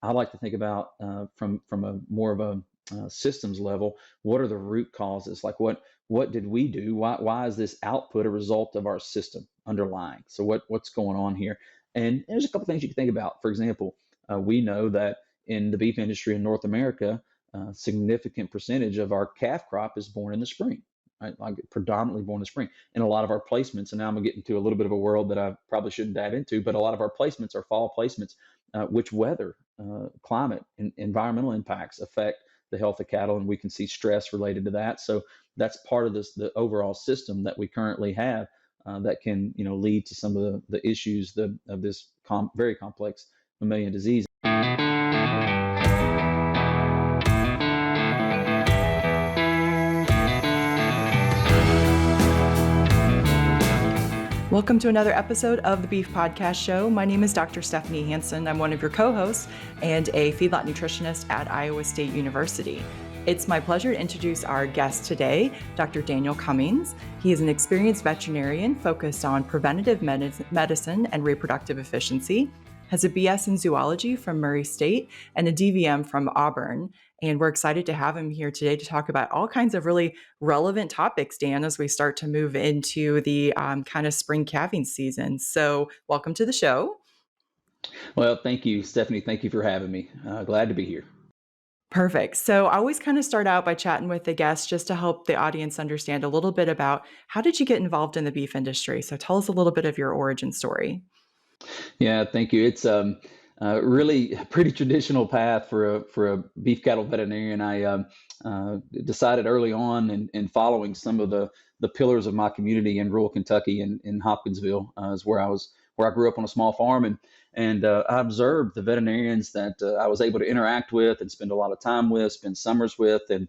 I like to think about from a more of a systems level. What are the root causes? Like what did we do? Why is this output a result of our system underlying? So what's going on here? And there's a couple things you can think about. For example, we know that in the beef industry in North America, a significant percentage of our calf crop is born in the spring, right? Like predominantly born in the spring. And a lot of our placements, and now I'm gonna get into a little bit of a world that I probably shouldn't dive into, but a lot of our placements are fall placements, which weather, climate, and environmental impacts affect the health of cattle, and we can see stress related to that. So that's part of the overall system that we currently have that can lead to some of the issues of this very complex mammalian disease. Welcome to another episode of the Beef Podcast Show. My name is Dr. Stephanie Hansen. I'm one of your co-hosts and a feedlot nutritionist at Iowa State University. It's my pleasure to introduce our guest today, Dr. Daniel Cummings. He is an experienced veterinarian focused on preventative medicine and reproductive efficiency, has a BS in zoology from Murray State and a DVM from Auburn. And we're excited to have him here today to talk about all kinds of really relevant topics, Dan, as we start to move into the kind of spring calving season. So welcome to the show. Well, thank you, Stephanie. Thank you for having me. Glad to be here. Perfect. So I always kind of start out by chatting with the guests just to help the audience understand a little bit about how did you get involved in the beef industry? So tell us a little bit of your origin story. Yeah, thank you. It's really a pretty traditional path for a beef cattle veterinarian. I decided early on in following some of the pillars of my community in rural Kentucky in Hopkinsville is where I grew up on a small farm, and I observed the veterinarians that I was able to interact with and spend a lot of time with, spend summers with, and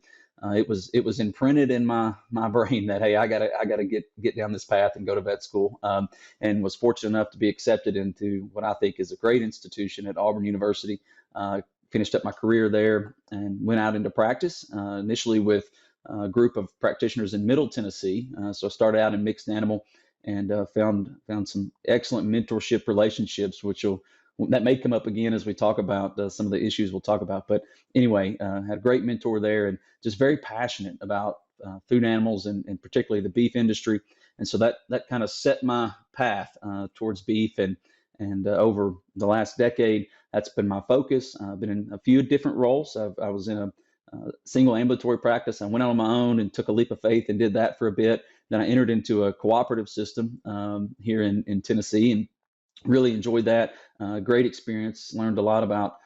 it was imprinted in my brain that, hey, I gotta get down this path and go to vet school, and was fortunate enough to be accepted into what I think is a great institution at Auburn University. Finished up my career there and went out into practice, initially with a group of practitioners in Middle Tennessee. So I started out in mixed animal and found some excellent mentorship relationships, that may come up again as we talk about some of the issues we'll talk about. But anyway, had a great mentor there and just very passionate about food animals and particularly the beef industry. And so that kind of set my path towards beef. And over the last decade, that's been my focus. I've been in a few different roles. I was in a single ambulatory practice. I went out on my own and took a leap of faith and did that for a bit. Then I entered into a cooperative system here in Tennessee and really enjoyed that. Great experience. Learned a lot about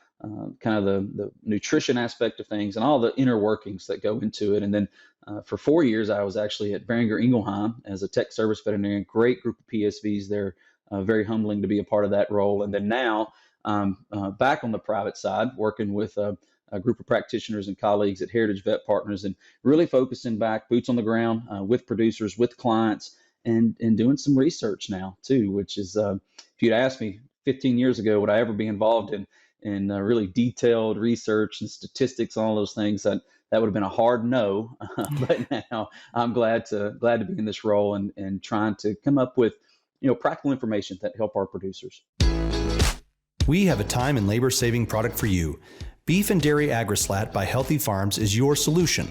kind of the nutrition aspect of things and all the inner workings that go into it. And then for 4 years, I was actually at Beringer Ingelheim as a tech service veterinarian. Great group of PSVs there. Very humbling to be a part of that role. And then now back on the private side, working with a group of practitioners and colleagues at Heritage Vet Partners, and really focusing back, boots on the ground with producers, with clients, and doing some research now too, which is, if you'd asked me 15 years ago, would I ever be involved in really detailed research and statistics, all those things, that would have been a hard no. But now I'm glad to be in this role and trying to come up with practical information that help our producers. We have a time and labor saving product for you. Beef and Dairy Agri-Slat by Healthy Farms is your solution.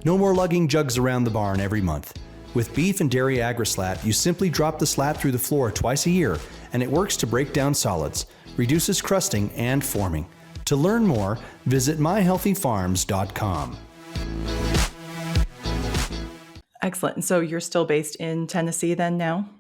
No more lugging jugs around the barn every month. With Beef and Dairy Agri-Slat, you simply drop the slat through the floor twice a year, and it works to break down solids, reduces crusting and forming. To learn more, visit myhealthyfarms.com. Excellent. And so you're still based in Tennessee then now?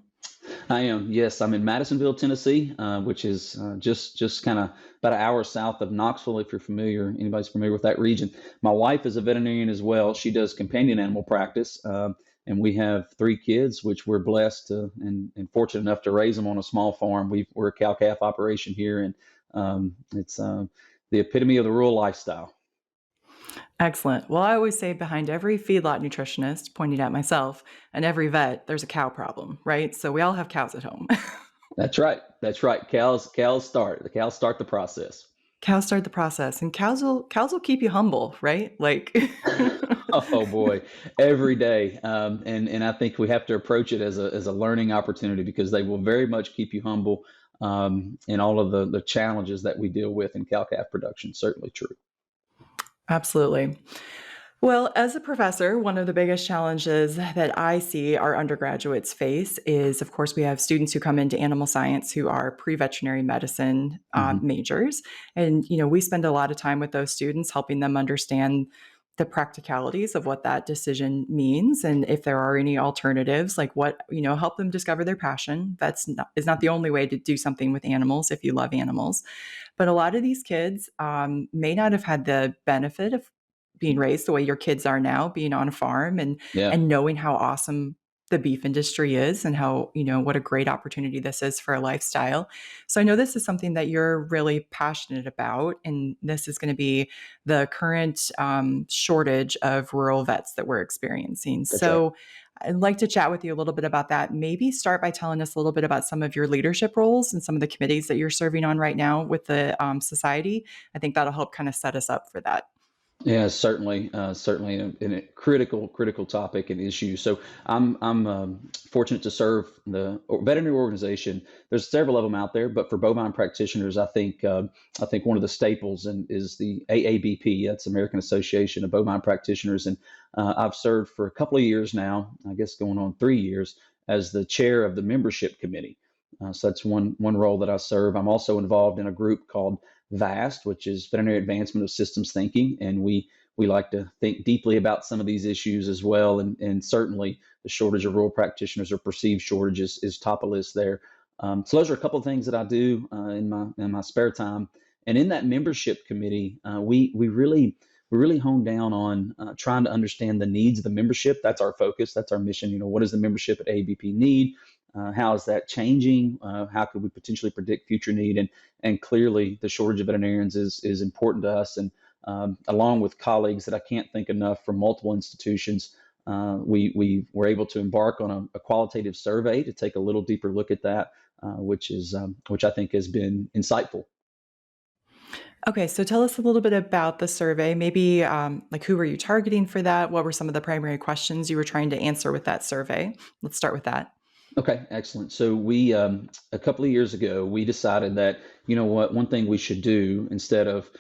I am. Yes, I'm in Madisonville, Tennessee, which is just kind of about an hour south of Knoxville, if anybody's familiar with that region. My wife is a veterinarian as well. She does companion animal practice, and we have 3 kids, which we're blessed to and fortunate enough to raise them on a small farm. We're a cow-calf operation here, and it's the epitome of the rural lifestyle. Excellent. Well, I always say behind every feedlot nutritionist, pointing at myself, and every vet, there's a cow problem, right? So we all have cows at home. That's right. Cows start the process. Cows start the process, and cows will keep you humble, right? Like, Oh boy, every day. And I think we have to approach it as a learning opportunity, because they will very much keep you humble. and all of the challenges that we deal with in cow-calf production. Certainly true. Absolutely. Well, as a professor, one of the biggest challenges that I see our undergraduates face is, of course, we have students who come into animal science who are pre-veterinary medicine majors. And, we spend a lot of time with those students helping them understand the practicalities of what that decision means. And if there are any alternatives, like what, help them discover their passion. Is not the only way to do something with animals if you love animals. But a lot of these kids may not have had the benefit of being raised the way your kids are now, being on a farm and Yeah. knowing how awesome the beef industry is and how, what a great opportunity this is for a lifestyle. So I know this is something that you're really passionate about, and this is going to be the current shortage of rural vets that we're experiencing. That's right. So I'd like to chat with you a little bit about that. Maybe start by telling us a little bit about some of your leadership roles and some of the committees that you're serving on right now with the society. I think that'll help kind of set us up for that. Yeah, certainly a critical topic and issue. So I'm fortunate to serve the veterinary organization. There's several of them out there, but for bovine practitioners, I think one of the staples is the AABP. That's American Association of Bovine Practitioners, and I've served for a couple of years now. I guess going on 3 years as the chair of the membership committee. So that's one role that I serve. I'm also involved in a group called VAST, which is Veterinary Advancement of Systems Thinking, and we like to think deeply about some of these issues as well. And certainly the shortage of rural practitioners or perceived shortages is top of list there. So those are a couple of things that I do in my spare time. And in that membership committee, we really hone down on trying to understand the needs of the membership. That's our focus. That's our mission. What does the membership at ABP need? How is that changing? How could we potentially predict future need? And clearly, the shortage of veterinarians is important to us. And along with colleagues that I can't think enough from multiple institutions, we were able to embark on a qualitative survey to take a little deeper look at that, which I think has been insightful. Okay, so tell us a little bit about the survey. Maybe like who were you targeting for that? What were some of the primary questions you were trying to answer with that survey? Let's start with that. Okay, excellent. So we a couple of years ago we decided that one thing we should do instead of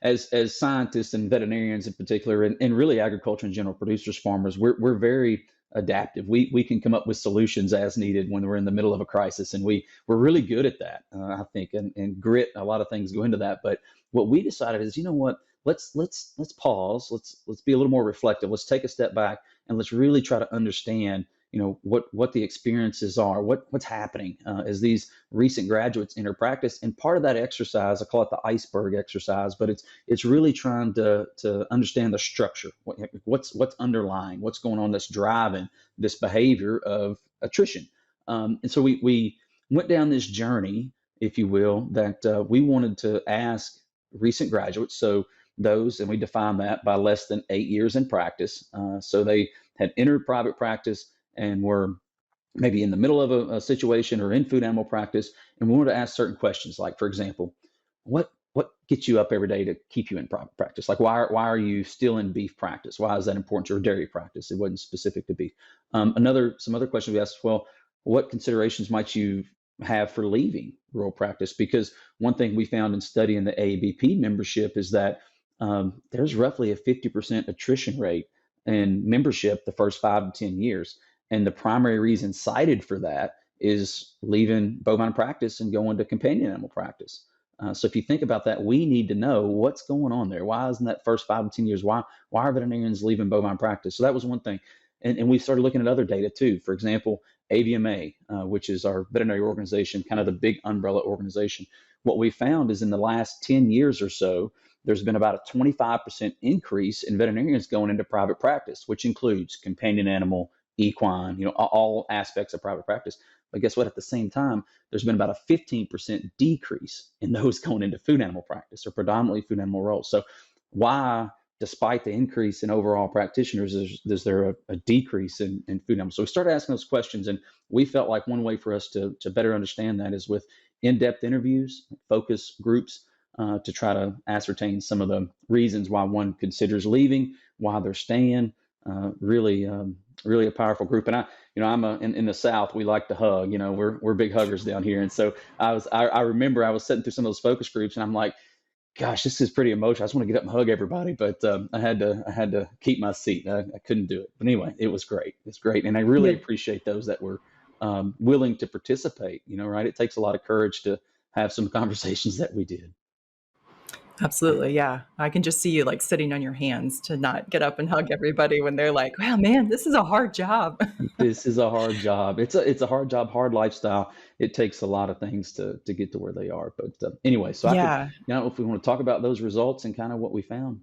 as scientists and veterinarians in particular, and really agriculture in general, producers, farmers, we're very adaptive. We can come up with solutions as needed when we're in the middle of a crisis, and we're really good at that. I think, and grit. A lot of things go into that. But what we decided is, what? Let's pause. Let's be a little more reflective. Let's take a step back and let's really try to understand what the experiences are, what's happening as these recent graduates enter practice. And part of that exercise, I call it the iceberg exercise, but it's really trying to understand the structure, what's underlying, what's going on that's driving this behavior of attrition. And so we went down this journey, if you will, that we wanted to ask recent graduates. So those, and we define that by less than 8 years in practice. So they had entered private practice and were maybe in the middle of a situation or in food animal practice, and we wanted to ask certain questions, like, for example, what gets you up every day to keep you in private practice? Like, why are you still in beef practice? Why is that important to your dairy practice? It wasn't specific to beef. Some other questions we asked, well, what considerations might you have for leaving rural practice? Because one thing we found in studying the AABP membership is that there's roughly a 50% attrition rate in membership the first 5 to 10 years. And the primary reason cited for that is leaving bovine practice and going to companion animal practice. So if you think about that, we need to know what's going on there. Why isn't that first 5 to 10 years? Why are veterinarians leaving bovine practice? So that was one thing. And we started looking at other data too. For example, AVMA, which is our veterinary organization, kind of the big umbrella organization. What we found is in the last 10 years or so, there's been about a 25% increase in veterinarians going into private practice, which includes companion animal, equine, all aspects of private practice. But guess what? At the same time, there's been about a 15% decrease in those going into food animal practice or predominantly food animal roles. So why, despite the increase in overall practitioners, is there a decrease in food animals? So we started asking those questions, and we felt like one way for us to better understand that is with in-depth interviews, focus groups, to try to ascertain some of the reasons why one considers leaving, why they're staying, really a powerful group. And I'm in the South, we like to hug. We're big huggers down here. And so I remember I was sitting through some of those focus groups, and I'm like, gosh, this is pretty emotional. I just want to get up and hug everybody, but I had to keep my seat. I couldn't do it. But anyway, it was great. It's great, and I really Yeah, appreciate those that were willing to participate. Right? It takes a lot of courage to have some conversations that we did. absolutely. Yeah. I can just see you like sitting on your hands to not get up and hug everybody when they're like, wow, man, this is a hard job. This is a hard job. It's a hard job, hard lifestyle. It takes a lot of things to get to where they are. But anyway, so I could, Yeah. if we want to talk about those results and kind of what we found.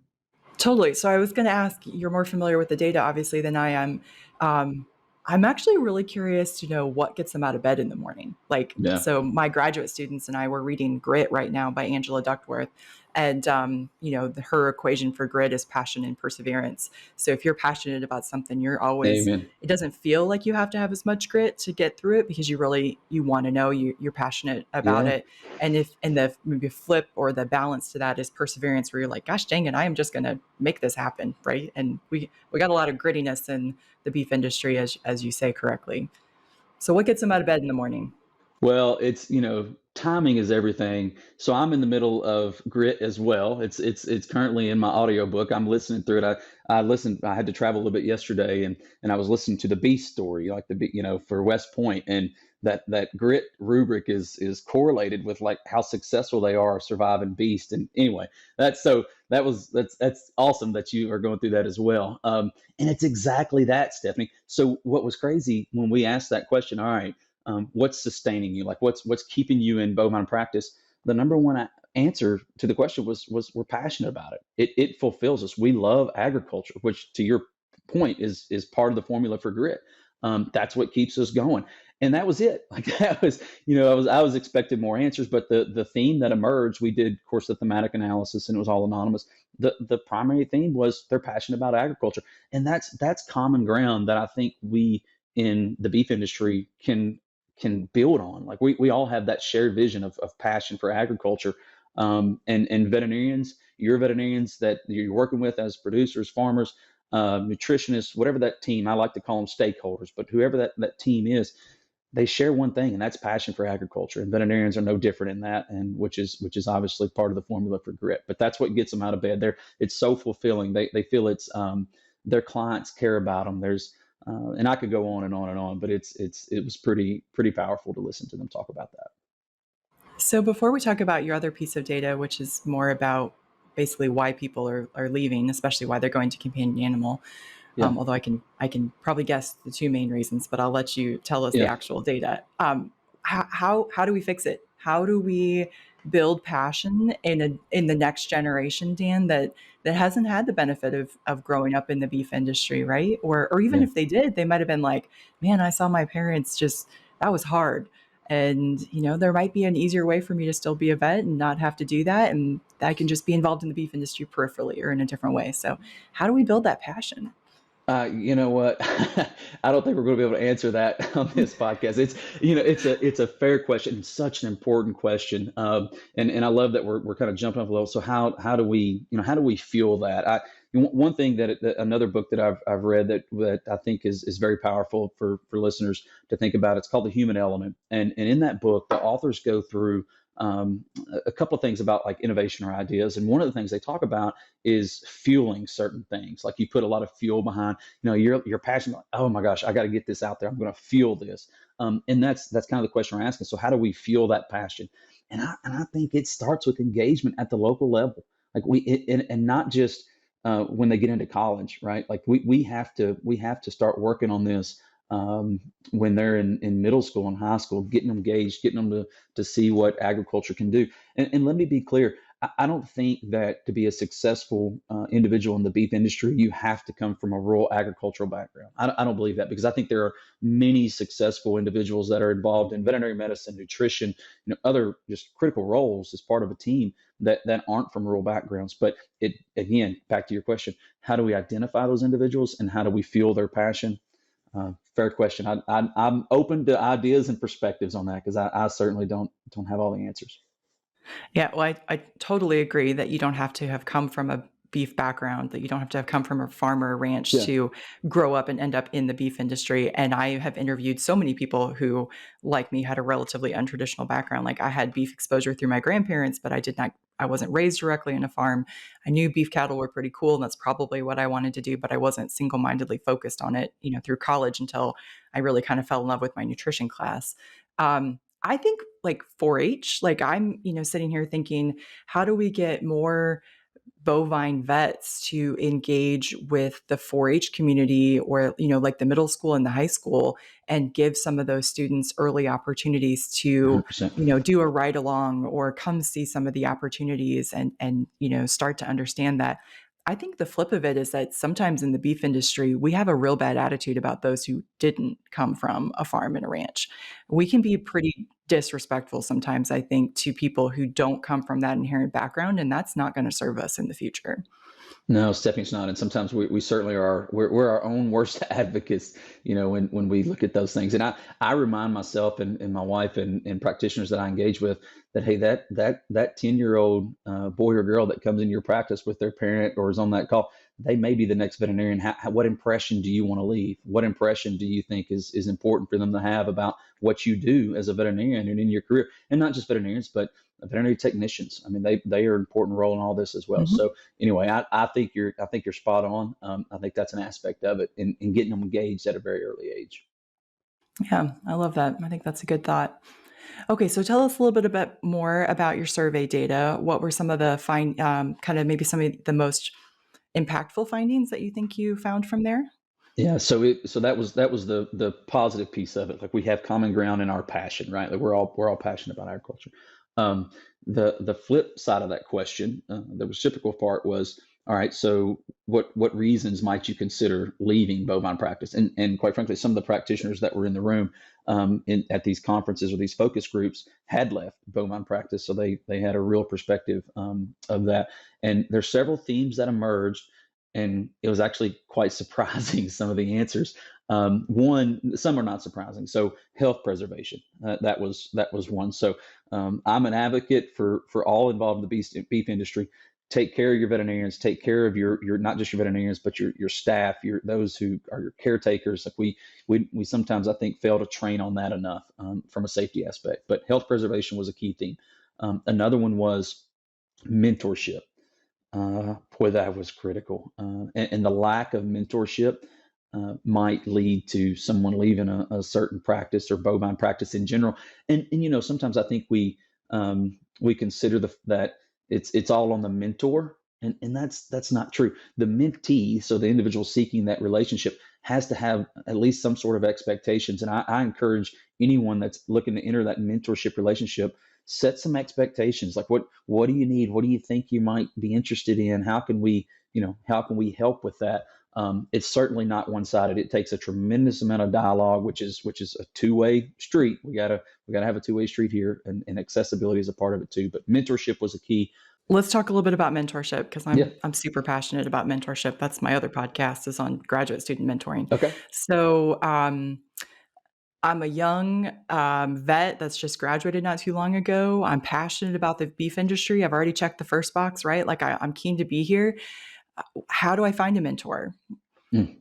Totally. So I was going to ask, you're more familiar with the data, obviously, than I am. Um, I'm actually really curious to know what gets them out of bed in the morning. Like, Yeah. so my graduate students and I were reading Grit right now by Angela Duckworth. And, her equation for grit is passion and perseverance. So if you're passionate about something, Amen. it doesn't feel like you have to have as much grit to get through it because you want to know you're passionate about Yeah. it. And the maybe flip or the balance to that is perseverance, where you're like, gosh dang it, I am just going to make this happen, right? And we got a lot of grittiness in the beef industry, as you say correctly. So what gets them out of bed in the morning? Well, timing is everything. So I'm in the middle of Grit as well. It's currently in my audiobook. I'm listening through it. I listened. I had to travel a little bit yesterday, and I was listening to the Beast story, like for West Point, and that Grit rubric is correlated with like how successful they are surviving Beast. And anyway, that's awesome that you are going through that as well. And it's exactly that, Stephanie. So what was crazy when we asked that question? All right, what's sustaining you, like what's keeping you in bovine practice? The number one answer to the question was we're passionate about it. It fulfills us. We love agriculture, which to your point is part of the formula for grit. That's what keeps us going. And that was it. Like that was, I was expecting more answers, but the theme that emerged, we did, of course, the thematic analysis, and it was all anonymous. The primary theme was they're passionate about agriculture, and that's common ground that I think we in the beef industry can build on. Like we all have that shared vision of passion for agriculture. And veterinarians, your veterinarians that you're working with as producers, farmers, nutritionists, whatever that team, I like to call them stakeholders, but whoever that team is, they share one thing, and that's passion for agriculture. And veterinarians are no different in that, and which is obviously part of the formula for grit. But that's what gets them out of bed. It's so fulfilling. They feel it's their clients care about them. And I could go on and on and on, but it was pretty powerful to listen to them talk about that. So before we talk about your other piece of data, which is more about basically why people are leaving, especially why they're going to companion animal, Yeah, although I can probably guess the two main reasons, but I'll let you tell us the yeah. actual data. How do we fix it? How do we build passion in the next generation, Dan, that hasn't had the benefit of growing up in the beef industry, right? Or even Yeah. if they did, they might have been like, man, I saw my parents just that was hard. And there might be an easier way for me to still be a vet and not have to do that, and I can just be involved in the beef industry peripherally or in a different way. So, how do we build that passion? You know what? I don't think we're going to be able to answer that on this podcast. It's a fair question, such an important question, and I love that we're kind of jumping up a little. So how do we fuel that? One thing that another book that I've read that I think is very powerful for listeners to think about. It's called The Human Element, and in that book, the authors go through a couple of things about like innovation or ideas, and one of the things they talk about is fueling certain things. Like you put a lot of fuel behind, you're passionate. Like, oh my gosh, I got to get this out there. I'm going to fuel this. And that's kind of the question we're asking. So how do we fuel that passion? And I think it starts with engagement at the local level. Like and not just when they get into college, right? Like we have to start working on this when they're in middle school and high school, getting them engaged, getting them to see what agriculture can do. And let me be clear, I don't think that to be a successful individual in the beef industry, you have to come from a rural agricultural background. I don't believe that, because I think there are many successful individuals that are involved in veterinary medicine, nutrition, other just critical roles as part of a team that aren't from rural backgrounds. But it again, back to your question, how do we identify those individuals and how do we fuel their passion? Fair question. I'm open to ideas and perspectives on that, because I certainly don't have all the answers. Yeah, well, I totally agree that you don't have to have come from beef background, that you don't have to come from a farm or a ranch Yeah. to grow up and end up in the beef industry. And I have interviewed so many people who, like me, had a relatively untraditional background. Like I had beef exposure through my grandparents, but I wasn't raised directly in a farm. I knew beef cattle were pretty cool, and that's probably what I wanted to do, but I wasn't single-mindedly focused on it, through college until I really kind of fell in love with my nutrition class. I think like 4-H, like I'm, sitting here thinking, how do we get more bovine vets to engage with the 4-H community, or like the middle school and the high school, and give some of those students early opportunities to 100%. do a ride along or come see some of the opportunities, and start to understand that. I think the flip of it is that sometimes in the beef industry, we have a real bad attitude about those who didn't come from a farm and a ranch. We can be pretty disrespectful sometimes, I think, to people who don't come from that inherent background, and that's not going to serve us in the future. No, Stephanie's not. And sometimes we certainly are, we're our own worst advocates, when we look at those things. And I remind myself and my wife and practitioners that I engage with that, hey, that 10-year-old boy or girl that comes in your practice with their parent or is on that call, they may be the next veterinarian. What impression do you want to leave? What impression do you think is important for them to have about what you do as a veterinarian and in your career? And not just veterinarians, but veterinary technicians. I mean, they are an important role in all this as well. Mhm. So anyway, I think you're spot on. I think that's an aspect of it in getting them engaged at a very early age. Yeah, I love that. I think that's a good thought. Okay, so tell us a little bit more about your survey data. What were some of the kind of maybe some of the most impactful findings that you think you found from there? Yeah, so that was the positive piece of it. Like we have common ground in our passion, right? Like we're all passionate about agriculture. Um, the flip side of that question, the reciprocal part was, all right, so what reasons might you consider leaving bovine practice? And quite frankly, some of the practitioners that were in the room at these conferences or these focus groups had left bovine practice, so they had a real perspective of that. And there's several themes that emerged, and it was actually quite surprising, some of the answers. Some are not surprising. So health preservation, that was one. So I'm an advocate for all involved in the beef industry. Take care of your veterinarians. Take care of your not just your veterinarians, but your staff, those who are your caretakers. Like we sometimes, I think, fail to train on that enough from a safety aspect. But health preservation was a key theme. Another one was mentorship. Boy, that was critical. And the lack of mentorship might lead to someone leaving a certain practice or bovine practice in general. And sometimes I think we consider that it's all on the mentor, and that's not true. The mentee, so the individual seeking that relationship, has to have at least some sort of expectations. And I encourage anyone that's looking to enter that mentorship relationship, set some expectations. Like what do you need? What do you think you might be interested in? How can we help with that? It's certainly not one-sided. It takes a tremendous amount of dialogue, which is a two-way street. We gotta have a two-way street here, and accessibility is a part of it too. But mentorship was a key. Let's talk a little bit about mentorship, because Yeah. I'm super passionate about mentorship. That's my other podcast, is on graduate student mentoring. Okay. So I'm a young vet that's just graduated not too long ago. I'm passionate about the beef industry. I've already checked the first box, right? Like I'm keen to be here. How do I find a mentor? Mm.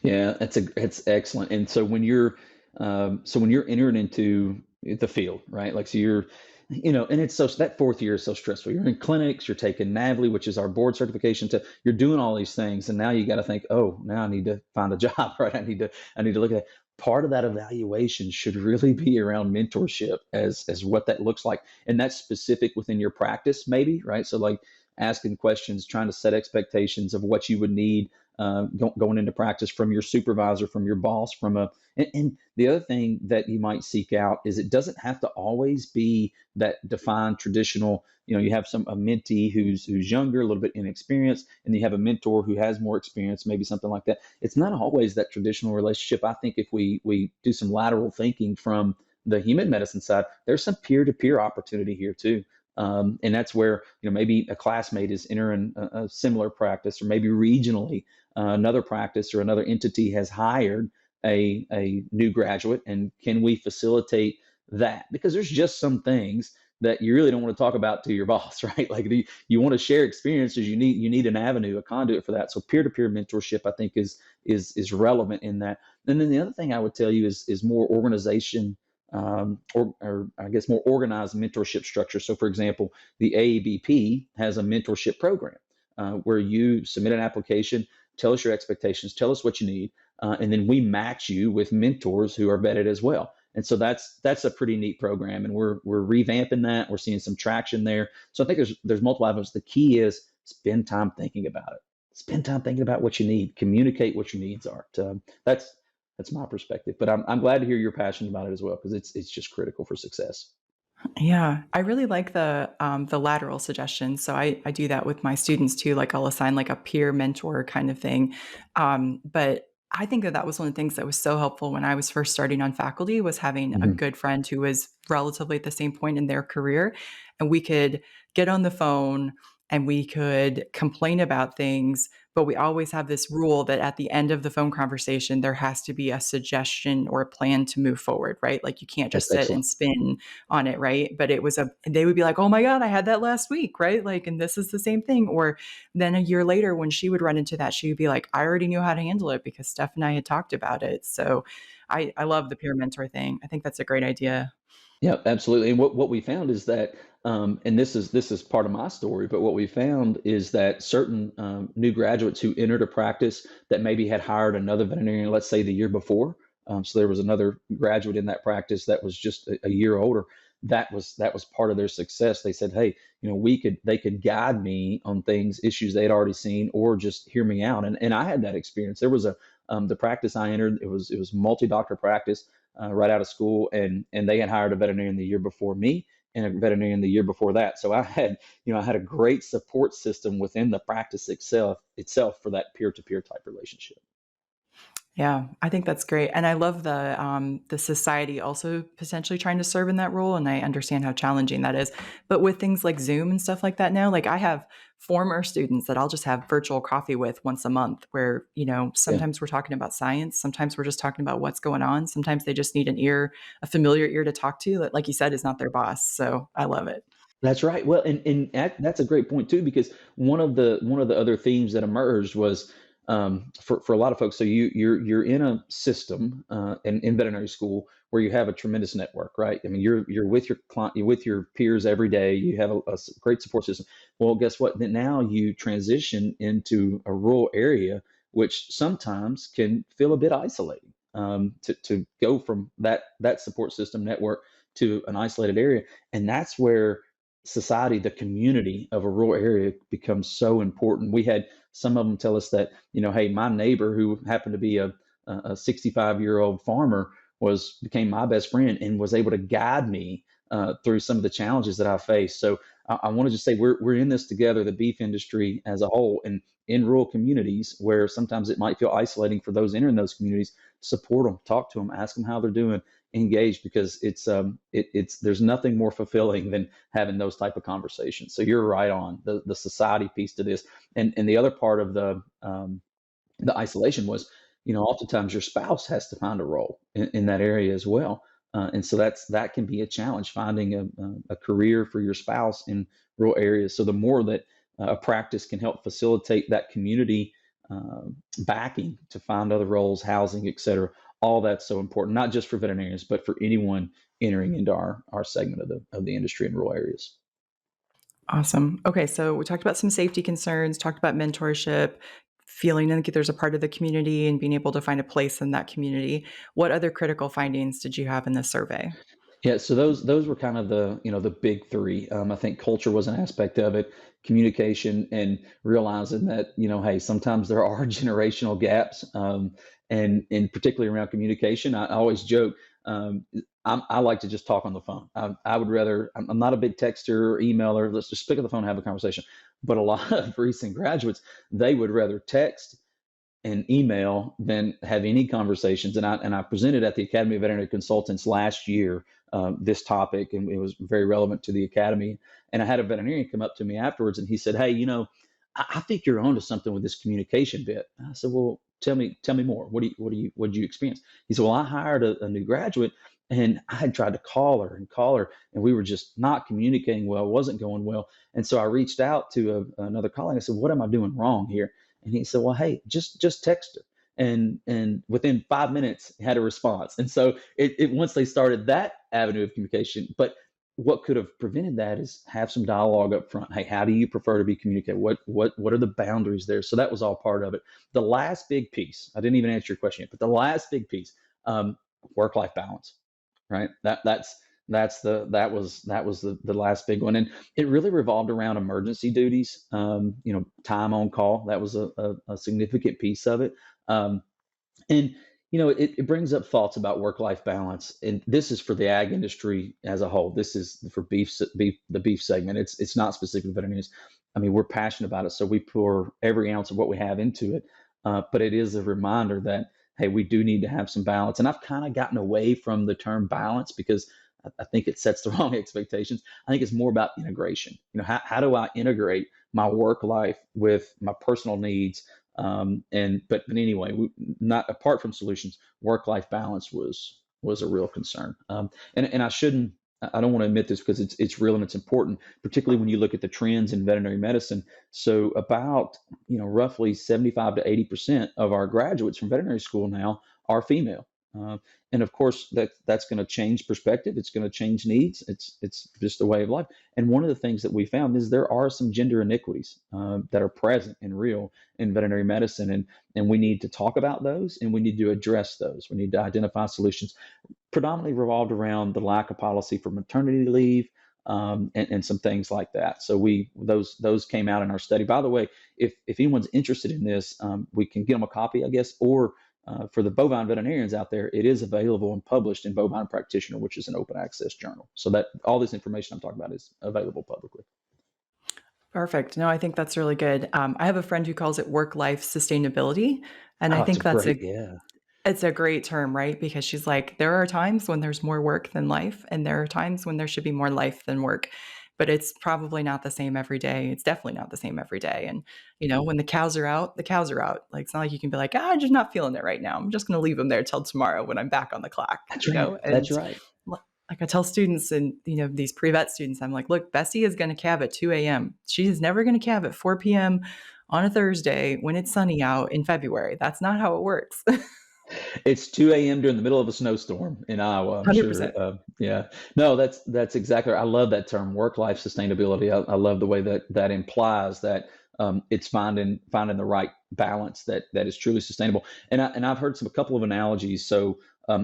Yeah, it's excellent. And so when you're entering into the field, right? Like so and it's so that fourth year is so stressful. You're in clinics, you're taking NAVLE, which is our board certification. You're doing all these things, and now you got to think, oh, now I need to find a job, right? I need to look at it. Part of that evaluation should really be around mentorship as what that looks like, and that's specific within your practice, maybe, right? So like asking questions, trying to set expectations of what you would need going into practice from your supervisor, from your boss, and the other thing that you might seek out is it doesn't have to always be that defined traditional, you have a mentee who's younger, a little bit inexperienced, and you have a mentor who has more experience, maybe something like that. It's not always that traditional relationship. I think if we do some lateral thinking from the human medicine side, there's some peer-to-peer opportunity here too. And that's where, maybe a classmate is entering a similar practice, or maybe regionally, another practice or another entity has hired a new graduate, and can we facilitate that? Because there's just some things that you really don't want to talk about to your boss, right? Like you want to share experiences. You need an avenue, a conduit for that. So peer-to-peer mentorship, I think, is relevant in that. And then the other thing I would tell you is more organization, or I guess more organized mentorship structure. So, for example, the AABP has a mentorship program where you submit an application, tell us your expectations, tell us what you need, and then we match you with mentors who are vetted as well. And so that's a pretty neat program, and we're revamping that. We're seeing some traction there. So I think there's multiple avenues. The key is spend time thinking about it. Spend time thinking about what you need. Communicate what your needs are. That's my perspective. But I'm glad to hear you're passionate about it as well, because it's just critical for success. Yeah, I really like the lateral suggestion. So I do that with my students too. Like I'll assign like a peer mentor kind of thing. But I think that that was one of the things that was so helpful when I was first starting on faculty, was having a Hmm. good friend who was relatively at the same point in their career, and we could get on the phone and we could complain about things, but we always have this rule that at the end of the phone conversation there has to be a suggestion or a plan to move forward, right? Like you can't That's just sit and excellent. spin on it, right? But it was they would be like, "Oh my God, I had that last week," right? Like, and this is the same thing. Or then a year later, when she would run into that, she would be like, "I already knew how to handle it because Steph and I had talked about it." So I love the peer mentor thing. I think that's a great idea. Yeah, absolutely. And what we found is that, and this is part of my story, but what we found is that certain new graduates who entered a practice that maybe had hired another veterinarian, let's say the year before, so there was another graduate in that practice that was just a year older. That was part of their success. They said, "Hey, they could guide me on things, issues they had already seen, or just hear me out." And I had that experience. There was the practice I entered. It was multi-doctor practice right out of school, and they had hired a veterinarian the year before me and a veterinarian the year before that. So I had a great support system within the practice itself for that peer-to-peer type relationship. Yeah, I think that's great, and I love the society also potentially trying to serve in that role, and I understand how challenging that is. But with things like Zoom and stuff like that now, like I have former students that I'll just have virtual coffee with once a month, where Yeah. sometimes we're talking about science, sometimes we're just talking about what's going on, sometimes they just need an ear, a familiar ear to talk to that, like you said, is not their boss. So I love it. That's right. Well, and that's a great point too, because one of the other themes that emerged was, for a lot of folks. So you're in a system in veterinary school where you have a tremendous network, right? I mean, you're with your client, you're with your peers every day. You have a great support system. Well, guess what? Then now you transition into a rural area, which sometimes can feel a bit isolating. To go from that support system network to an isolated area, and that's where society, the community of a rural area becomes so important. We had some of them tell us that, hey, my neighbor who happened to be a 65-year-old farmer became my best friend and was able to guide me through some of the challenges that I faced. So I want to just say we're in this together, the beef industry as a whole, and in rural communities where sometimes it might feel isolating for those entering those communities. Support them, talk to them, ask them how they're doing, engage, because it's there's nothing more fulfilling than having those type of conversations. So you're right on the society piece to this, and the other part of the isolation was, oftentimes your spouse has to find a role in that area as well, and so that can be a challenge, finding a career for your spouse in rural areas. So the more that a practice can help facilitate that community uh, backing to find other roles, housing, et cetera, all that's so important, not just for veterinarians, but for anyone entering into our segment of the industry in rural areas. Awesome. Okay, so we talked about some safety concerns, talked about mentorship, feeling like there's a part of the community and being able to find a place in that community. What other critical findings did you have in this survey? Yeah, so those were kind of the big three. I think culture was an aspect of it, communication, and realizing that, hey, sometimes there are generational gaps, and particularly around communication. I always joke, I like to just talk on the phone. I would rather. I'm not a big texter or emailer. Let's just pick up the phone and have a conversation. But a lot of recent graduates, they would rather text and email than have any conversations. And I presented at the Academy of Veterinary Consultants last year this topic, and it was very relevant to the academy. And I had a veterinarian come up to me afterwards, and he said, "Hey, I think you're onto something with this communication bit." I said, "Well, tell me more. What did you experience?" He said, "Well, I hired a new graduate, And I had tried to call her, and we were just not communicating well, wasn't going well. And so I reached out to another colleague. I said, "What am I doing wrong here?" And he said, "Well, hey, just text her." And within 5 minutes, had a response. And so it once they started that avenue of communication, but what could have prevented that is have some dialogue up front. Hey, how do you prefer to be communicated? What are the boundaries there? So that was all part of it. The last big piece, I didn't even answer your question yet, but the last big piece, work-life balance, right? That was the last big one, and it really revolved around emergency duties. Time on call, that was a significant piece of it. And it brings up thoughts about work-life balance, and this is for the ag industry as a whole. This is for the beef segment. It's not specific to veterinarians. I mean, we're passionate about it, so we pour every ounce of what we have into it. But it is a reminder that, hey, we do need to have some balance. And I've kind of gotten away from the term balance because I think it sets the wrong expectations. I think it's more about integration. How do I integrate my work life with my personal needs? But anyway, not apart from solutions, work-life balance was a real concern. And I don't want to admit this because it's real and it's important, particularly when you look at the trends in veterinary medicine. So about roughly 75 to 80% of our graduates from veterinary school now are female. And of course, that's going to change perspective. It's going to change needs. It's just a way of life. And one of the things that we found is there are some gender inequities that are present and real in veterinary medicine, and we need to talk about those, and we need to address those. We need to identify solutions, predominantly revolved around the lack of policy for maternity leave, and some things like that. So those came out in our study. By the way, if anyone's interested in this, we can get them a copy, I guess, or for the bovine veterinarians out there, it is available and published in Bovine Practitioner, which is an open access journal. So that all this information I'm talking about is available publicly. Perfect. No, I think that's really good. I have a friend who calls it work-life sustainability, and I Oh, it's think great. Yeah. it's a great term, right? Because she's like, there are times when there's more work than life, and there are times when there should be more life than work. But it's probably not the same every day. It's definitely not the same every day. And, when the cows are out, the cows are out. Like, it's not like you can be like, I'm just not feeling it right now. I'm just going to leave them there till tomorrow when I'm back on the clock, That's right. And That's right. like I tell students and, these pre-vet students, I'm like, look, Bessie is going to calve at 2 a.m. She is never going to calve at 4 p.m. on a Thursday when it's sunny out in February. That's not how it works. It's 2 a.m. during the middle of a snowstorm in Iowa, I'm sure. 100%. Yeah. No, that's exactly right. I love that term, work-life sustainability. I love the way that implies that it's finding the right balance that is truly sustainable. And I've heard a couple of analogies. So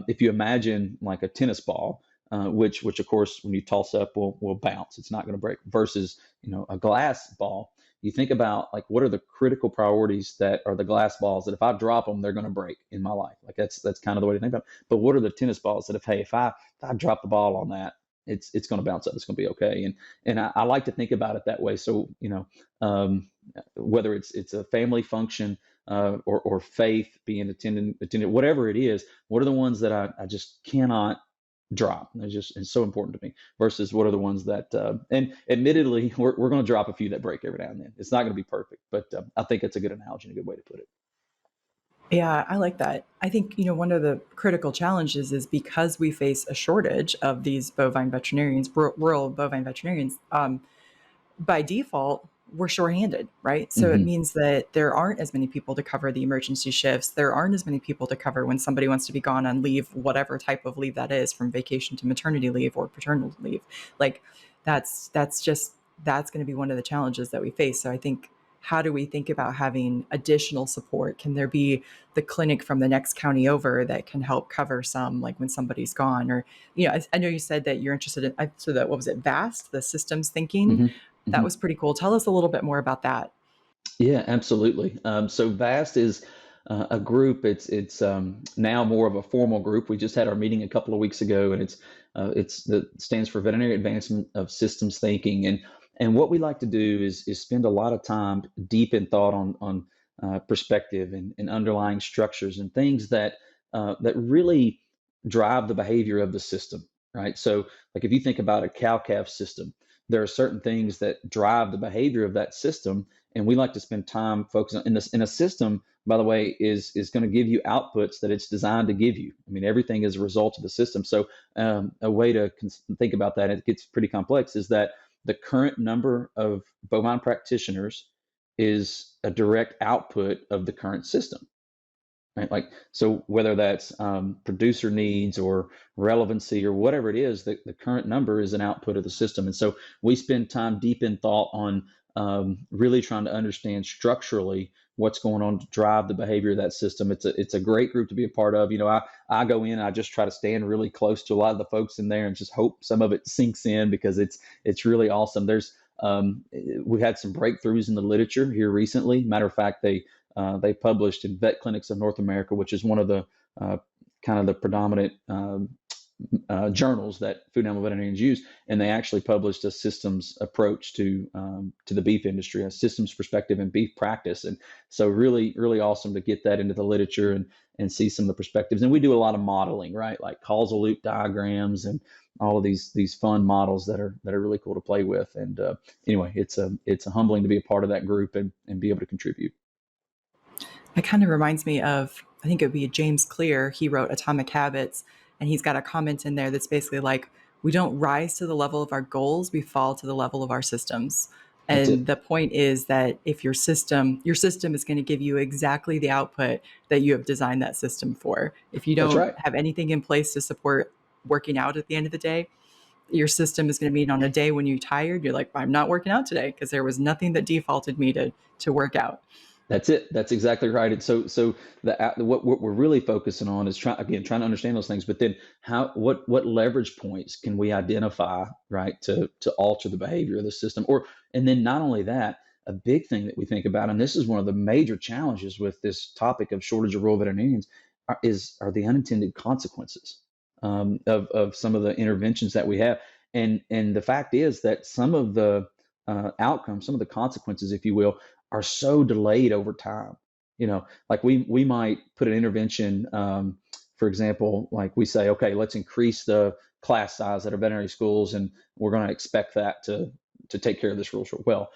if you imagine like a tennis ball, which of course when you toss up will bounce, it's not going to break, versus a glass ball. You think about like what are the critical priorities that are the glass balls that if I drop them, they're going to break in my life. Like that's kind of the way to think about it. But what are the tennis balls that if I drop the ball on that, it's going to bounce up. It's going to be okay. And I like to think about it that way. So whether it's a family function or faith, being attended, whatever it is, what are the ones that I just cannot drop? It's so important to me, versus what are the ones that and admittedly we're going to drop a few that break every now and then. It's not going to be perfect, but I think it's a good analogy and a good way to put it. Yeah, I like that. I think, one of the critical challenges is because we face a shortage of these bovine veterinarians, rural bovine veterinarians, by default, we're shorthanded, right? So it Mm-hmm. means that there aren't as many people to cover the emergency shifts. There aren't as many people to cover when somebody wants to be gone on leave, whatever type of leave that is, from vacation to maternity leave or paternal leave. Like that's going to be one of the challenges that we face. So I think, how do we think about having additional support? Can there be the clinic from the next county over that can help cover some, like when somebody's gone? Or, I know you said that you're interested in, so that, what was it, VAST, the systems thinking? Mm-hmm. That Mm-hmm. was pretty cool. Tell us a little bit more about that. Yeah, absolutely. So VAST is a group. It's now more of a formal group. We just had our meeting a couple of weeks ago, and it stands for Veterinary Advancement of Systems Thinking. And what we like to do is spend a lot of time deep in thought on perspective and underlying structures and things that really drive the behavior of the system. Right. So like if you think about a cow-calf system, there are certain things that drive the behavior of that system, and we like to spend time focusing on in this. In a system, by the way, is going to give you outputs that it's designed to give you. I mean, everything is a result of the system. So a way to think about that, it gets pretty complex, is that the current number of bovine practitioners is a direct output of the current system. Right? Like, so whether that's producer needs or relevancy or whatever it is, the current number is an output of the system. And so we spend time deep in thought on really trying to understand structurally what's going on to drive the behavior of that system. It's a great group to be a part of. I go in, I just try to stand really close to a lot of the folks in there and just hope some of it sinks in, because it's really awesome. We've had some breakthroughs in the literature here recently. Matter of fact, they published in Vet Clinics of North America, which is one of the kind of the predominant journals that food animal veterinarians use, and they actually published a systems approach to the beef industry, a systems perspective in beef practice. And so really, really awesome to get that into the literature and see some of the perspectives. And we do a lot of modeling, right? Like causal loop diagrams and all of these fun models that are really cool to play with. And anyway, it's a humbling to be a part of that group and be able to contribute. It kind of reminds me of, I think it would be James Clear. He wrote Atomic Habits, and he's got a comment in there that's basically like, we don't rise to the level of our goals, we fall to the level of our systems. That's And it. the point is that if your system is going to give you exactly the output that you have designed that system for. If you That's don't right. have anything in place to support working out at the end of the day, your system is going to mean on a day when you're tired, you're like, I'm not working out today because there was nothing that defaulted me to work out. That's it. That's exactly right. And so what we're really focusing on is trying to understand those things, but then what leverage points can we identify, right, to alter the behavior of the system? And then not only that, a big thing that we think about, and this is one of the major challenges with this topic of shortage of rural veterinarians, are the unintended consequences of some of the interventions that we have. And the fact is that some of the outcomes, some of the consequences, if you will, are so delayed over time. Like we might put an intervention, for example, like we say, okay, let's increase the class size at our veterinary schools, and we're going to expect that to take care of this real short. Well,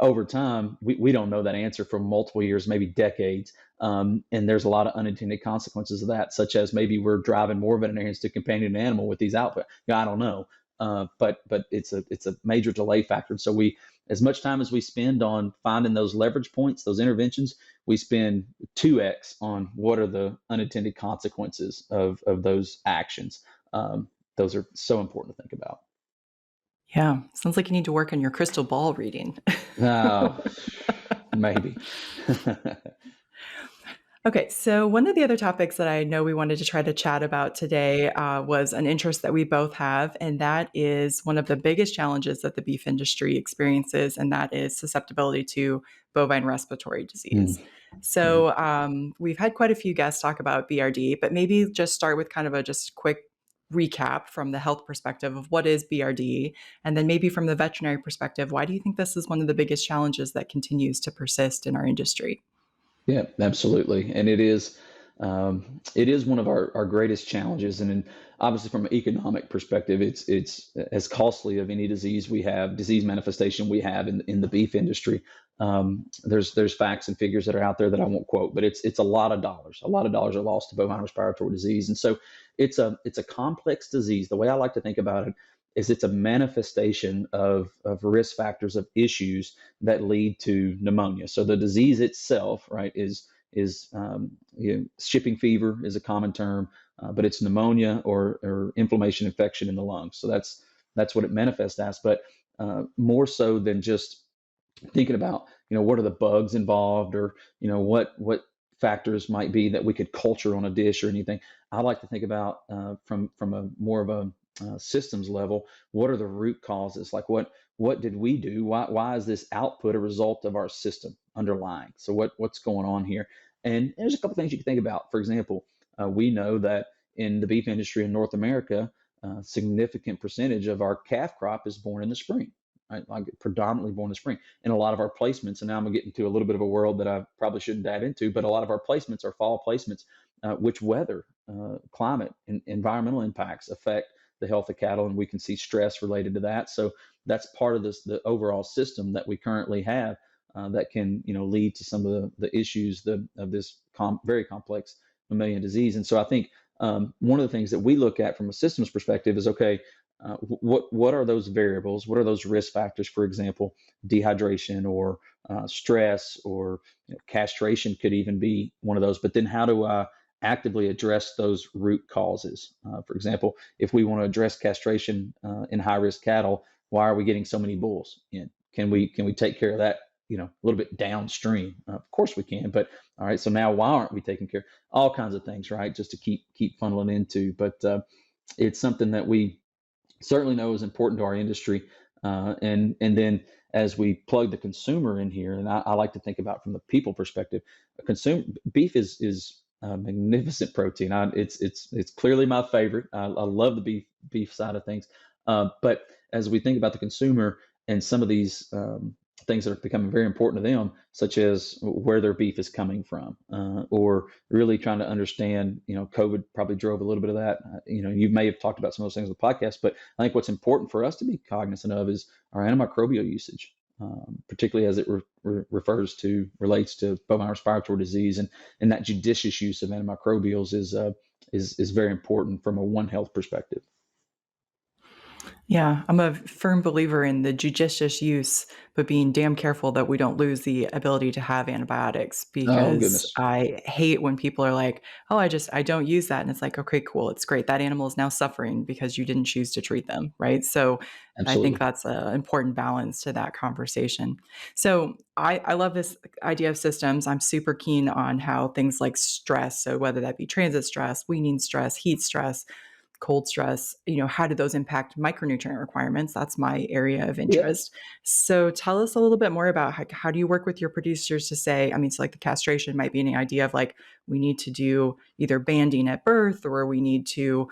over time, we don't know that answer for multiple years, maybe decades. And there's a lot of unintended consequences of that, such as maybe we're driving more veterinarians to companion animal with these output. I don't know. But it's a major delay factor. And so as much time as we spend on finding those leverage points, those interventions, we spend 2x on what are the unintended consequences of those actions. Those are so important to think about. Yeah, sounds like you need to work on your crystal ball reading. Maybe. Okay, so one of the other topics that I know we wanted to try to chat about today was an interest that we both have, and that is one of the biggest challenges that the beef industry experiences, and that is susceptibility to bovine respiratory disease. So we've had quite a few guests talk about BRD, but maybe just start with kind of a just quick recap from the health perspective of what is BRD, and then maybe from the veterinary perspective, why do you think this is one of the biggest challenges that continues to persist in our industry? Yeah, absolutely. And it is one of our greatest challenges. And obviously from an economic perspective, it's as costly of any disease manifestation we have in the beef industry. There's facts and figures that are out there that I won't quote, but it's a lot of dollars. A lot of dollars are lost to bovine respiratory disease. And so it's a complex disease. The way I like to think about it is it's a manifestation of risk factors, of issues that lead to pneumonia. So the disease itself, right, is shipping fever is a common term, but it's pneumonia or inflammation, infection in the lungs. So that's what it manifests as. But more so than just thinking about, what are the bugs involved, or what factors might be that we could culture on a dish or anything. I like to think about from a more of a systems level, what are the root causes? Like what did we do? Why is this output a result of our system underlying? So what's going on here? And there's a couple things you can think about. For example, we know that in the beef industry in North America, a significant percentage of our calf crop is born in the spring, right? Like predominantly born in the spring. And a lot of our placements, and now I'm gonna get into a little bit of a world that I probably shouldn't dive into, but a lot of our placements are fall placements, which weather, climate, and environmental impacts affect the health of cattle, and we can see stress related to that. So that's part of the overall system that we currently have that can lead to some of the issues of this very complex mammalian disease. And so I think one of the things that we look at from a systems perspective is, okay, what are those variables? What are those risk factors? For example, dehydration or stress or castration could even be one of those. But then how do I actively address those root causes? For example, if we want to address castration in high risk cattle, why are we getting so many bulls in? Can we take care of that a little bit downstream? Of course we can, but all right, so now why aren't we taking care? All kinds of things, right? Just to keep funneling into. But it's something that we certainly know is important to our industry. And then as we plug the consumer in here, and I like to think about from the people perspective, beef is a magnificent protein. It's clearly my favorite. I love the beef side of things. But as we think about the consumer and some of these things that are becoming very important to them, such as where their beef is coming from, or really trying to understand, COVID probably drove a little bit of that. You may have talked about some of those things on the podcast, but I think what's important for us to be cognizant of is our antimicrobial usage, particularly as it relates to bovine respiratory disease, and that judicious use of antimicrobials is very important from a One Health perspective. Yeah, I'm a firm believer in the judicious use, but being damn careful that we don't lose the ability to have antibiotics, Oh because goodness, I hate when people are like, "Oh, I don't use that." And it's like, "Okay, cool. It's great. That animal is now suffering because you didn't choose to treat them," right? So I think absolutely. that's an important balance to that conversation. So I love this idea of systems. I'm super keen on how things like stress, so whether that be transit stress, weaning stress, heat stress, cold stress, how do those impact micronutrient requirements? That's my area of Yeah. interest. So tell us a little bit more about how do you work with your producers to say, I mean, so like the castration might be an idea of like, we need to do either banding at birth, or we need to,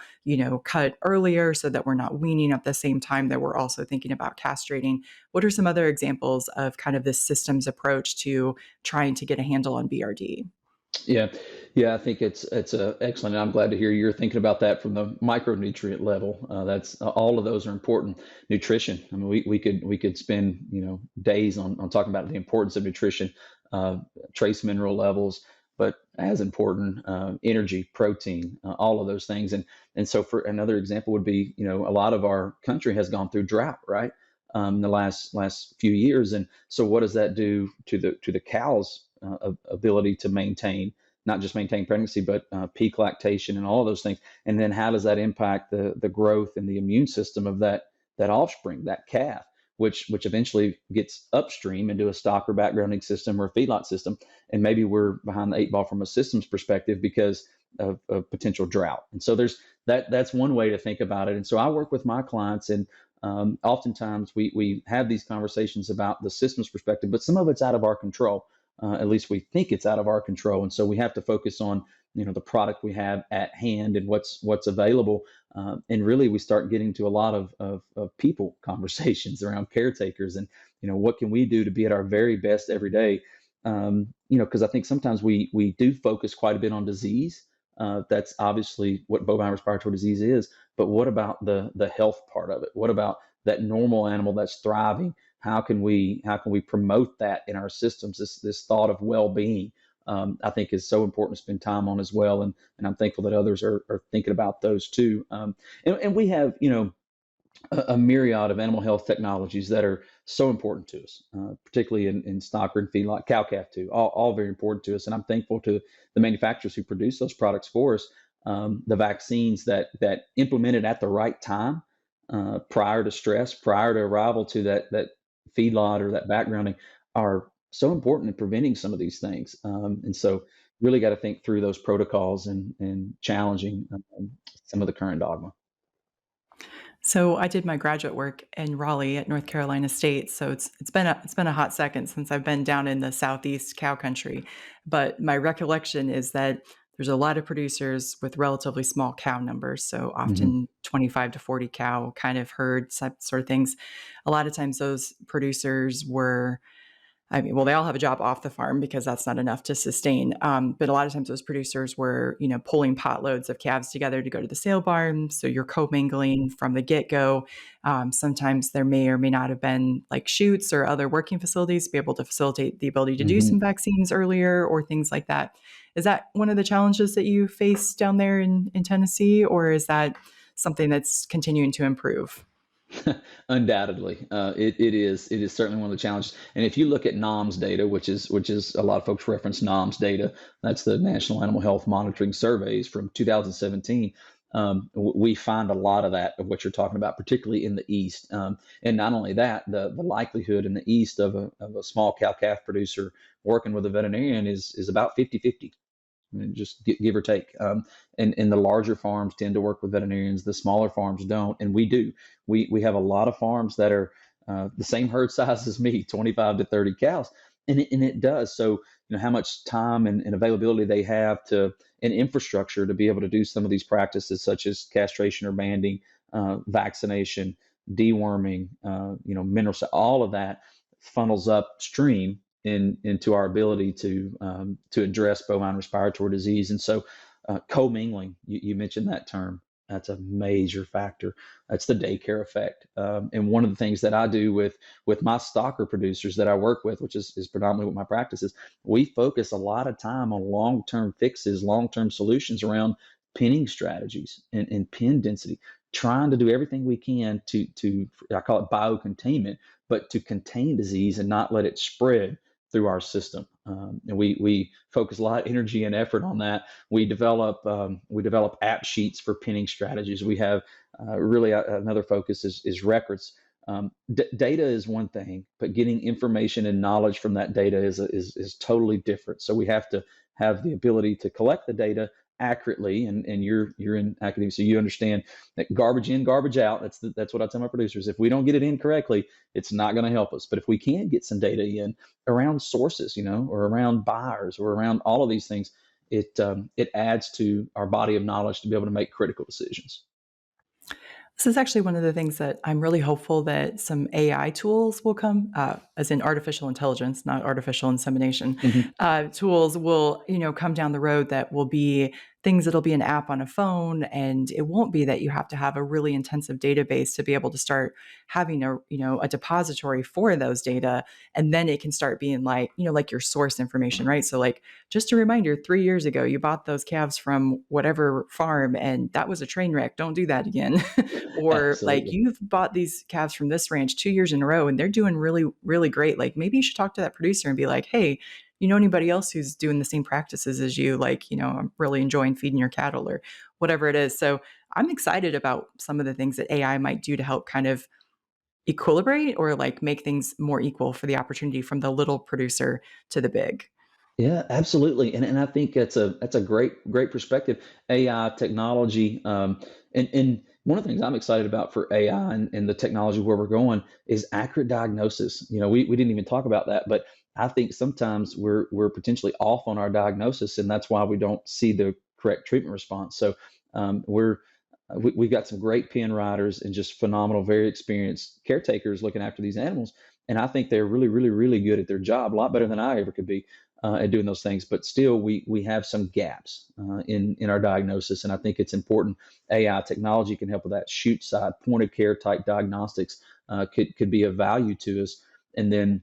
cut earlier so that we're not weaning at the same time that we're also thinking about castrating. What are some other examples of kind of this systems approach to trying to get a handle on BRD? Yeah, yeah, I think it's excellent. And I'm glad to hear you're thinking about that from the micronutrient level. That's all of those are important. Nutrition. I mean, we could spend days on talking about the importance of nutrition, trace mineral levels, but as important, energy, protein, all of those things. And so for another example would be, a lot of our country has gone through drought, right? The last few years, and so what does that do to the cows' ability to not just maintain pregnancy, but peak lactation and all of those things. And then how does that impact the growth and the immune system of that offspring, that calf, which eventually gets upstream into a stock or backgrounding system or a feedlot system. And maybe we're behind the eight ball from a systems perspective because of potential drought. And so that's one way to think about it. And so I work with my clients, and oftentimes we have these conversations about the systems perspective, but some of it's out of our control. At least we think it's out of our control, and so we have to focus on the product we have at hand and what's available. And really, we start getting to a lot of people conversations around caretakers, and what can we do to be at our very best every day. Because I think sometimes we do focus quite a bit on disease. That's obviously what bovine respiratory disease is. But what about the health part of it? What about that normal animal that's thriving? How can we promote that in our systems? This thought of well-being, I think, is so important to spend time on as well. And I'm thankful that others are thinking about those too. And we have a myriad of animal health technologies that are so important to us, particularly in stock and feedlot, cow-calf too, all very important to us. And I'm thankful to the manufacturers who produce those products for us. The vaccines that implemented at the right time, prior to stress, prior to arrival to that feedlot or that backgrounding, are so important in preventing some of these things. And so really got to think through those protocols and challenging some of the current dogma. So I did my graduate work in Raleigh at North Carolina State. So it's been a hot second since I've been down in the southeast cow country. But my recollection is that there's a lot of producers with relatively small cow numbers. So Hmm. often 25 to 40 cow kind of herd sort of things. A lot of times those producers were well, they all have a job off the farm because that's not enough to sustain. But a lot of times those producers were, pulling pot loads of calves together to go to the sale barn. So you're co-mingling from the get-go. Sometimes there may or may not have been like chutes or other working facilities to be able to facilitate the ability to do Hmm. some vaccines earlier or things like that. Is that one of the challenges that you face down there in Tennessee, or is that something that's continuing to improve? Undoubtedly, it is certainly one of the challenges. And if you look at NOMS data, which is a lot of folks reference NOMS data, that's the National Animal Health Monitoring Surveys from 2017. We find a lot of that of what you're talking about, particularly in the East. And not only that, the likelihood in the East of a small cow-calf producer working with a veterinarian is about 50-50. I mean, just give or take. And the larger farms tend to work with veterinarians. The smaller farms don't, and we do. We have a lot of farms that are the same herd size as me, 25 to 30 cows, and it does. So how much time and availability they have to and infrastructure to be able to do some of these practices, such as castration or banding, vaccination, deworming, mineral, all of that funnels upstream into our ability to address bovine respiratory disease. And so, commingling, you mentioned that term. That's a major factor. That's the daycare effect. And one of the things that I do with my stocker producers that I work with, which is predominantly what my practice is, we focus a lot of time on long-term fixes, long-term solutions around pinning strategies and pin density, trying to do everything we can to I call it biocontainment, but to contain disease and not let it spread through our system. And we focus a lot of energy and effort on that. We develop app sheets for pinning strategies. We have really another focus is records. Data is one thing, but getting information and knowledge from that data is totally different. So we have to have the ability to collect the data accurately, and you're in academia, so you understand that garbage in, garbage out. That's what I tell my producers. If we don't get it in correctly, it's not going to help us. But if we can get some data in around sources, or around buyers, or around all of these things, it adds to our body of knowledge to be able to make critical decisions. This is actually one of the things that I'm really hopeful that some AI tools will come, as in artificial intelligence, not artificial insemination. Mhm. Tools will, come down the road that will be things that'll be an app on a phone, and it won't be that you have to have a really intensive database to be able to start having a depository for those data, and then it can start being like your source information, right? So like, just a reminder, 3 years ago, you bought those calves from whatever farm, and that was a train wreck. Don't do that again. Or like, Absolutely. you've bought these calves from this ranch 2 years in a row and they're doing really, really great. Like, maybe you should talk to that producer and be like, hey, anybody else who's doing the same practices as you? Like, I'm really enjoying feeding your cattle or whatever it is. So I'm excited about some of the things that AI might do to help kind of equilibrate or like make things more equal for the opportunity from the little producer to the big. Yeah, absolutely. And I think that's a great perspective. AI technology, and one of the things I'm excited about for AI and the technology where we're going is accurate diagnosis. We didn't even talk about that, but I think sometimes we're potentially off on our diagnosis, and that's why we don't see the correct treatment response. So we've got some great pen riders and just phenomenal, very experienced caretakers looking after these animals. And I think they're really, really, really good at their job, a lot better than I ever could be at doing those things. But still, we have some gaps in our diagnosis, and I think it's important. AI technology can help with that. Shoot side, point of care type diagnostics could be of value to us, and then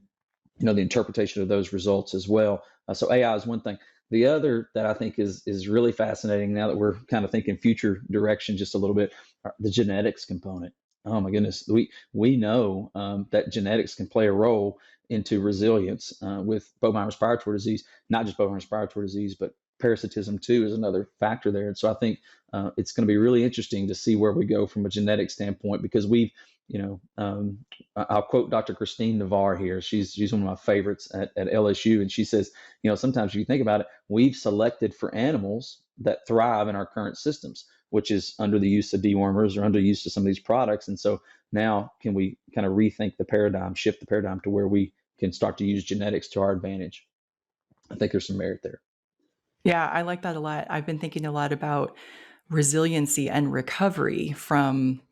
the interpretation of those results as well. So AI is one thing. The other that I think is really fascinating now that we're kind of thinking future direction just a little bit, the genetics component. Oh my goodness, we know that genetics can play a role into resilience with bovine respiratory disease, not just bovine respiratory disease, but parasitism too is another factor there. And so I think it's going to be really interesting to see where we go from a genetic standpoint, because I'll quote Dr. Christine Navarre here. She's one of my favorites at LSU, and she says, sometimes if you think about it, we've selected for animals that thrive in our current systems, which is under the use of dewormers or under use of some of these products. And so now, can we kind of rethink the paradigm, shift the paradigm to where we can start to use genetics to our advantage? I think there's some merit there. Yeah, I like that a lot. I've been thinking a lot about resiliency and recovery from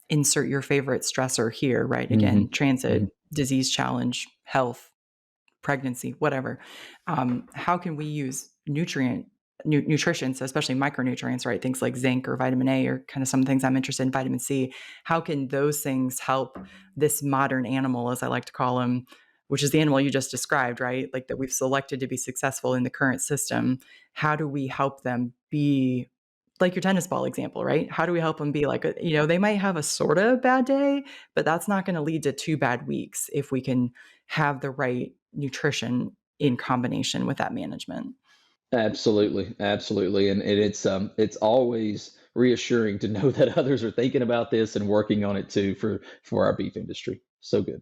insert your favorite stressor here, right? Hmm. Again, transit, Hmm. disease challenge, health, pregnancy, whatever. How can we use nutrition, so especially micronutrients, right? Things like zinc or vitamin A, or kind of some things I'm interested in, vitamin C. How can those things help this modern animal, as I like to call him, which is the animal you just described, right? Like that we've selected to be successful in the current system. How do we help them be like your tennis ball example, right? How do we help them be like, they might have a sort of bad day, but that's not going to lead to 2 bad weeks if we can have the right nutrition in combination with that management. Absolutely, absolutely, and it's always reassuring to know that others are thinking about this and working on it too for our beef industry. So good.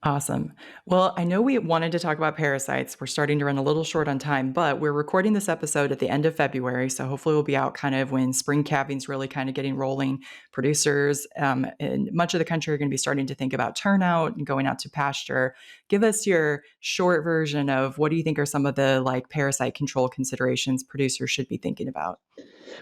Awesome. Well, I know we wanted to talk about parasites. We're starting to run a little short on time, but we're recording this episode at the end of February. So hopefully we'll be out kind of when spring calving's really kind of getting rolling. Producers in much of the country are going to be starting to think about turnout and going out to pasture. Give us your short version of what do you think are some of the like parasite control considerations producers should be thinking about?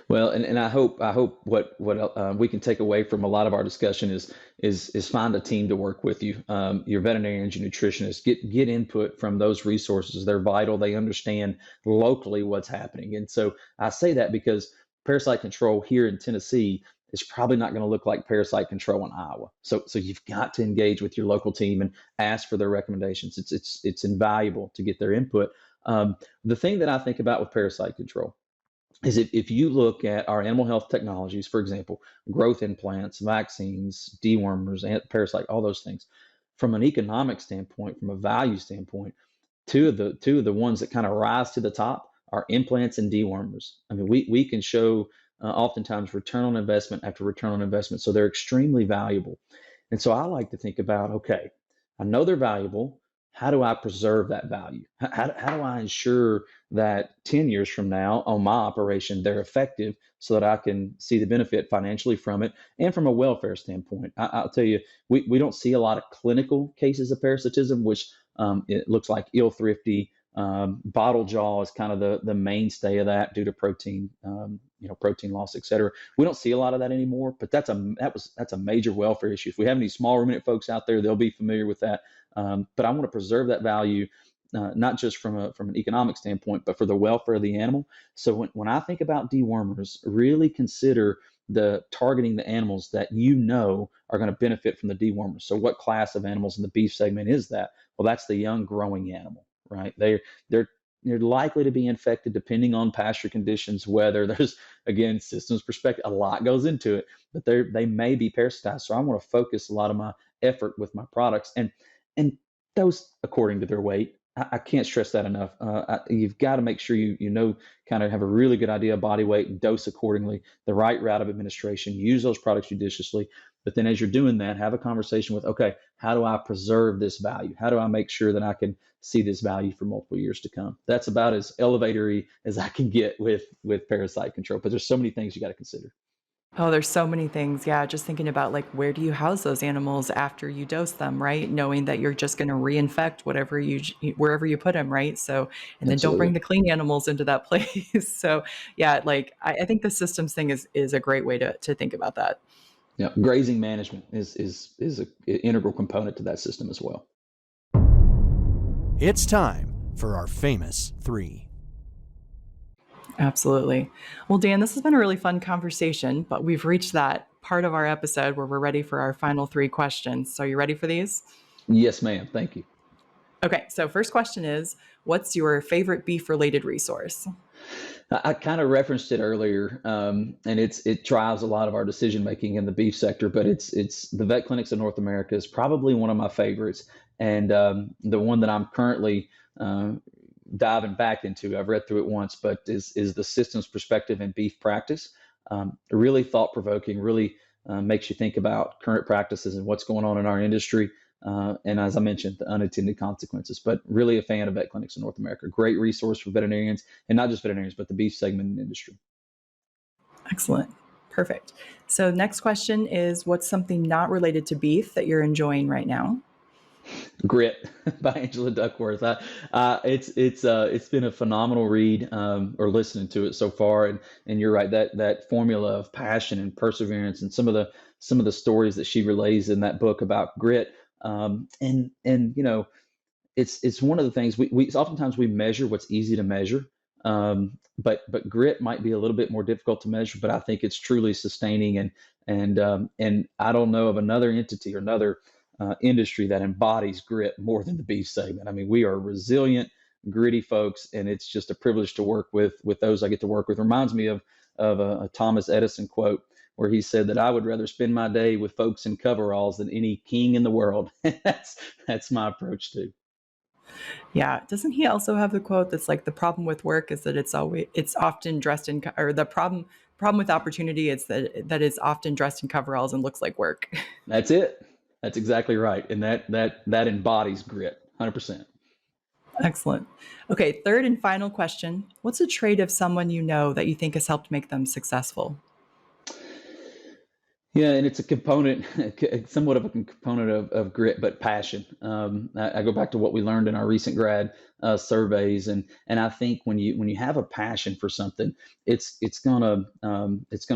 Well, and I hope what we can take away from a lot of our discussion is find a team to work with you, your veterinarians, your nutritionists, get input from those resources. They're vital. They understand locally what's happening, and so I say that because parasite control here in Tennessee is probably not going to look like parasite control in Iowa. So you've got to engage with your local team and ask for their recommendations. It's invaluable to get their input. The thing that I think about with parasite control is if you look at our animal health technologies, for example, growth implants, vaccines, dewormers, and parasite, all those things, from an economic standpoint, from a value standpoint, two of the ones that kind of rise to the top are implants and dewormers. I mean, we can show oftentimes return on investment after return on investment, so they're extremely valuable. And so I like to think about, okay, I know they're valuable. How do I preserve that value? How do I ensure that 10 years from now on my operation, they're effective so that I can see the benefit financially from it and from a welfare standpoint? I'll tell you, we don't see a lot of clinical cases of parasitism, which it looks like ill thrifty. Bottle jaw is kind of the mainstay of that due to protein, protein loss, et cetera. We don't see a lot of that anymore, but that's a major welfare issue. If we have any small ruminant folks out there, they'll be familiar with that. But I want to preserve that value, not just from an economic standpoint, but for the welfare of the animal. So when I think about dewormers, really consider targeting the animals that are going to benefit from the dewormers. So what class of animals in the beef segment is that? Well, that's the young growing animal, right? They're likely to be infected depending on pasture conditions, weather. There's, again, systems perspective, a lot goes into it, but they may be parasitized. So I want to focus a lot of my effort with my products and dose according to their weight. I can't stress that enough. You've got to make sure you kind of have a really good idea of body weight and dose accordingly, the right route of administration, use those products judiciously. But then as you're doing that, have a conversation with, okay, how do I preserve this value? How do I make sure that I can see this value for multiple years to come? That's about as elevatory as I can get with parasite control, but there's so many things you got to consider. Oh, there's so many things. Yeah, just thinking about like where do you house those animals after you dose them, right? Knowing that you're just going to reinfect wherever you put them, right? So, and then don't bring Absolutely. the clean animals into that place. So, yeah, like I think the systems thing is a great way to think about that. Yeah, grazing management is an integral component to that system as well. It's time for our famous three. Absolutely. Well, Dan, this has been a really fun conversation, but we've reached that part of our episode where we're ready for our final 3 questions. So, are you ready for these? Yes, ma'am. Thank you. Okay, so first question is, what's your favorite beef related resource? I kind of referenced it earlier, and it drives a lot of our decision making in the beef sector. But it's the vet clinics of North America is probably one of my favorites, and the one that I'm currently diving back into. I've read through it once, but is the systems perspective in beef practice. Really thought provoking. Really makes you think about current practices and what's going on in our industry. And as I mentioned, the unintended consequences, but really a fan of vet clinics in North America. Great resource for veterinarians, and not just veterinarians, but the beef segment in the industry. Excellent. Perfect. So, next question is, what's something not related to beef that you're enjoying right now? Grit by Angela Duckworth. It's been a phenomenal read, or listening to it so far, and you're right, that formula of passion and perseverance and some of the stories that she relays in that book about grit, and it's one of the things we oftentimes we measure what's easy to measure. But grit might be a little bit more difficult to measure, but I think it's truly sustaining, and I don't know of another entity or another industry that embodies grit more than the beef segment. I mean, we are resilient, gritty folks, and it's just a privilege to work with those I get to work with. Reminds me of a Thomas Edison quote where he said that I would rather spend my day with folks in coveralls than any king in the world. That's my approach too. Yeah. Doesn't he also have the quote that's like the problem with work is that it's often dressed in or the problem with opportunity is that it's often dressed in coveralls and looks like work. That's it. That's exactly right, and that embodies grit, 100%. Excellent. Okay, third and final question. What's a trait of someone you know that you think has helped make them successful? Yeah, and it's a component, somewhat of a component of grit, but passion. I go back to what we learned in our recent grad surveys, and I think when you have a passion for something, it's gonna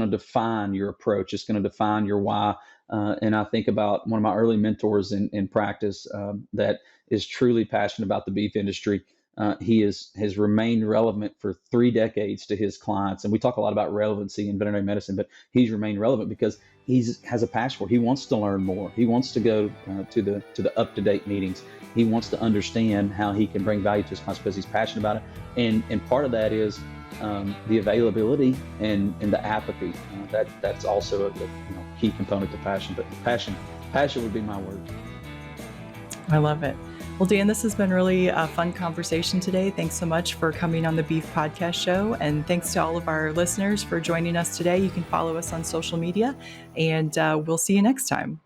define your approach. It's gonna define your why. And I think about one of my early mentors in practice that is truly passionate about the beef industry. Has remained relevant for 3 decades to his clients, and we talk a lot about relevancy in veterinary medicine, but he's remained relevant because has a passion for it. He wants to learn more. He wants to go to the up to date meetings. He wants to understand how he can bring value to his clients because he's passionate about it. And part of that is the availability and the apathy. That's also a key component to passion. But passion would be my word. I love it. Well, Dan, this has been really a fun conversation today. Thanks so much for coming on the Beef Podcast Show. And thanks to all of our listeners for joining us today. You can follow us on social media, and we'll see you next time.